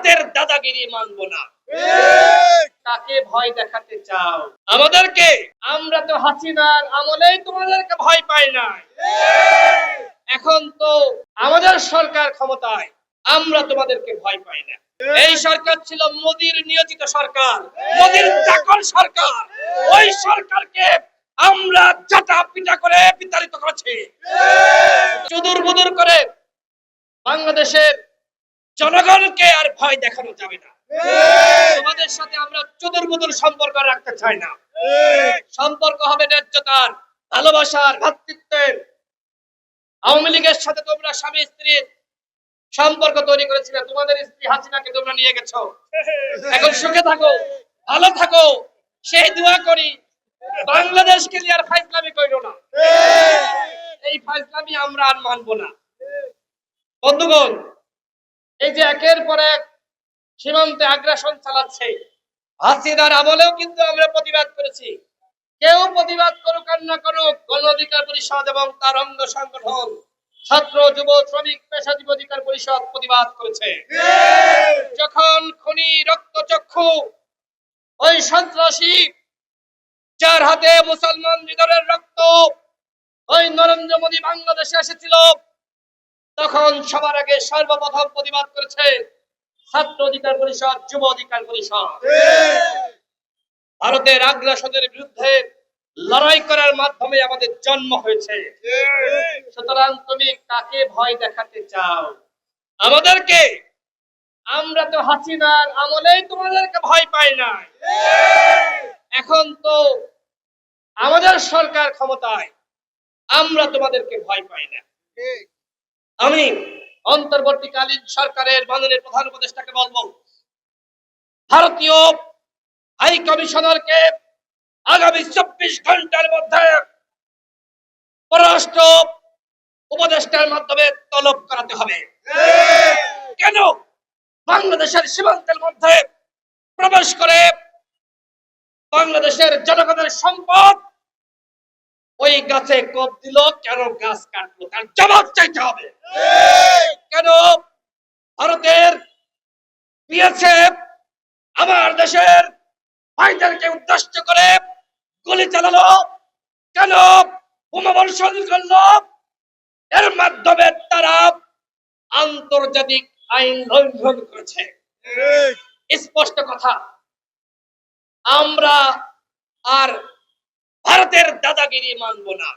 ভারতের দাদাগিরি মানব না। কাকে ভয় দেখাতে চাও আমাদেরকে? আমরা তো হাসিনার আমলেই তোমাদেরকে ভয় পাই নাই। এখন তো আমাদের সরকার ক্ষমতায়, আমরা তোমাদেরকে ভয় পাই না। এই সরকার ছিল মোদির নিয়োজিত সরকার, মোদির চাকর সরকার। ওই সরকারকে আমরা চাটা পিটা করে বিতাড়িত করেছি। চুদুর বুদুর করে বাংলাদেশের জনগণকে আর ভয় দেখানো যাবে না। তোমাদের সাথে আমরা চুদুর বুদুর সম্পর্ক রাখতে চাই না। সম্পর্ক হবে ন্যায্যতার, ভালোবাসার, ভ্রাতৃত্বের। আওয়ামী লীগের সাথে তোমরা স্বামী স্ত্রীর সম্পর্ক তৈরি করেছিলে, তোমাদের স্ত্রী হাসিনাকে তোমরা নিয়ে গেছো। এখন সুখে থাকো, ভালো থাকো, সেই দোয়া করি। বাংলাদেশকে নিয়ে আর ফাইজলামি কইরো না। এই ফাইজলামি আমরা আর মানবো না। বন্ধুগণ, এই যে একের পর এক সীমান্তে আগ্রাসন চালাচ্ছে, হাসিনার আমলেও কিন্তু আমরা প্রতিবাদ করেছি। কেউ প্রতিবাদ করুক আর না করুক, গণ অধিকার পরিষদ এবং তার অঙ্গ সংগঠন ছাত্র, যুব, শ্রমিক, পেশাজীবী অধিকার পরিষদ প্রতিবাদ করেছে। যখন খুনি রক্তচক্ষু ওই সন্ত্রাসী, যার হাতে মুসলমান হৃদয়ের রক্ত, ওই নরেন্দ্র মোদী বাংলাদেশে এসেছিল, তখন সবার আগে সর্বপ্রথম প্রতিবাদ করেছে ছাত্র অধিকার পরিষদ, যুব অধিকার পরিষদ। ভারতের আগ্রাসনের বিরুদ্ধে লড়াই করার মাধ্যমে আমাদের জন্ম হয়েছে। সুতরাং তুমি কাকে ভয় দেখাতে চাও আমাদেরকে? আমরা তো হাসিনার আমলেই তোমাদেরকে ভয় পাই নাই। এখন তো আমাদের সরকার ক্ষমতায়, আমরা তোমাদেরকে ভয় পাই না। আমি অন্তর্বর্তীকালীন সরকারের মাননীয় প্রধান উপদেষ্টাকে বলবো, ভারতীয় হাই কমিশনারকে আগামী 24 ঘন্টার মধ্যে পররাষ্ট্র উপদেষ্টার মাধ্যমে তলব করাতে হবে। কেন বাংলাদেশের সীমান্তের মধ্যে প্রবেশ করে বাংলাদেশের জনগণের সম্পদ ওই গাছে কোপ দিল, কেন গাছ কাটলো, তার জবাব চাইতে হবে। কেন ভারতের বিএসএফ আমার দেশের ভাইদেরকে উদ্দেশ্য করে গুলি চালালো, কেন বোমা বর্ষণ করলো? এর মাধ্যমে তারা আন্তর্জাতিক আইন লঙ্ঘন করেছে। স্পষ্ট কথা, আমরা আর ভারতের দাদাগিরি মানব না।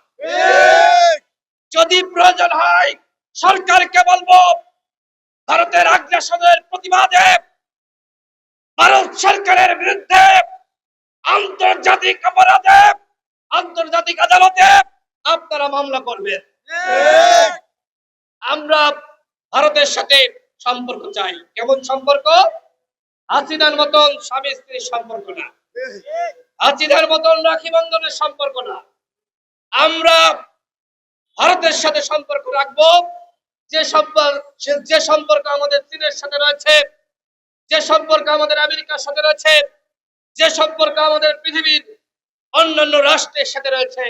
যদি প্রয়োজন হয় সরকারকে বলবো, ভারতের আগ্রাসনের প্রতিবাদে ভারত সরকারের বিরুদ্ধে আন্তর্জাতিক অপরাধে, আন্তর্জাতিক আদালতে আপনারা মামলা করবেন। আমরা ভারতের সাথে সম্পর্ক চাই। কেমন সম্পর্ক? হাসিনার মতন স্বামী স্ত্রীর সম্পর্ক না, হাসিনার মতন রাখি বন্ধনের সম্পর্ক না। আমরা ভারতের সাথে সম্পর্ক রাখবো যে সম্পর্ক আমাদের চীনের সাথে রয়েছে, যে সম্পর্ক আমাদের আমেরিকার সাথে রয়েছে, যে সম্পর্ক আমাদের পৃথিবীর অন্যান্য রাষ্ট্রের সাথে রয়েছে,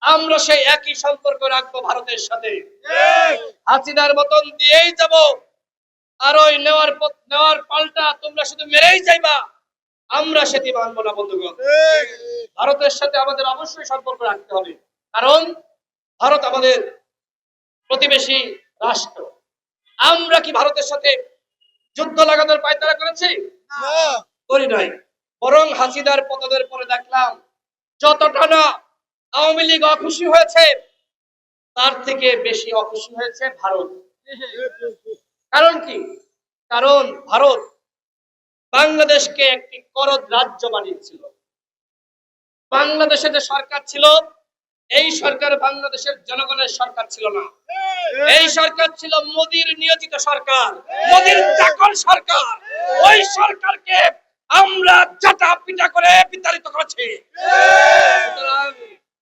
আমরা সেই একই সম্পর্ক রাখবো ভারতের সাথে। হাসিনার মতন দিয়েই যাব, আর ওই নেওয়ার পাল্টা তোমরা শুধু মেরেই যাইবা, আমরা সেটি মানব না। বন্ধুগণ, ভারতের সাথে আমাদের অবশ্যই সম্পর্ক রাখতে হবে, কারণ ভারত আমাদের প্রতিবেশী রাষ্ট্র। আমরা কি ভারতের সাথে যুদ্ধ লাগানোর পায়তারা করেছি? করি নাই। বরং হাসিনার পতনের পরে দেখলাম যতটা না আওয়ামী লীগ অখুশি হয়েছে, তার থেকে বেশি অখুশি হয়েছে ভারত। কারণ কি? কারণ ভারত বাংলাদেশকে একটি করদ রাজ্য বানিয়েছিল। বাংলাদেশে যে সরকার ছিল, এই সরকার বাংলাদেশের জনগণের সরকার ছিল না। এই সরকার ছিল মোদির নিয়োজিত সরকার, মোদির চাকর সরকার। ওই সরকারকে আমরা চাটা পিটা করে বিতাড়িত করেছি।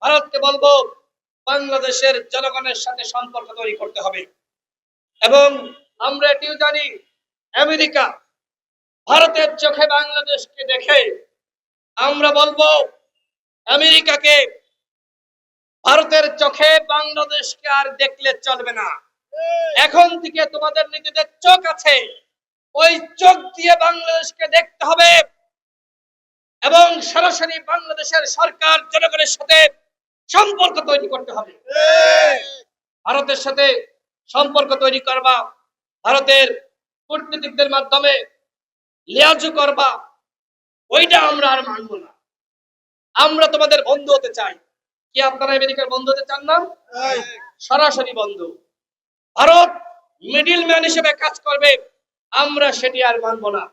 ভারতকে বলবো, বাংলাদেশের জনগণের সাথে সম্পর্ক তৈরি করতে হবে। এবং আমরা এটিও জানি, আমেরিকা ভারতের চোখে বাংলাদেশকে দেখে। আমরা বলবো আমেরিকাকে, ভারতের চোখে বাংলাদেশকে আর দেখলে চলবে না। এখন থেকে তোমাদের নিজেদের চোখ আছে, ওই চোখ দিয়ে বাংলাদেশকে দেখতে হবে এবং সরাসরি বাংলাদেশের সরকার জনগণের সাথে সম্পর্ক তৈরি করতে হবে। ভারতের সাথে সম্পর্ক তৈরি করবা, ভারতের কূটনীতিকদের মাধ্যমে লিয়াজু করবা, ওইটা আমরা আর মানবো না। আমরা তোমাদের বন্ধু হতে চাই। কি আপনারা আমেরিকার বন্ধু হতে চান না? সরাসরি বন্ধু। ভারত মিডিল ম্যান হিসেবে কাজ করবে, আমরা সেটি আর মানবো না।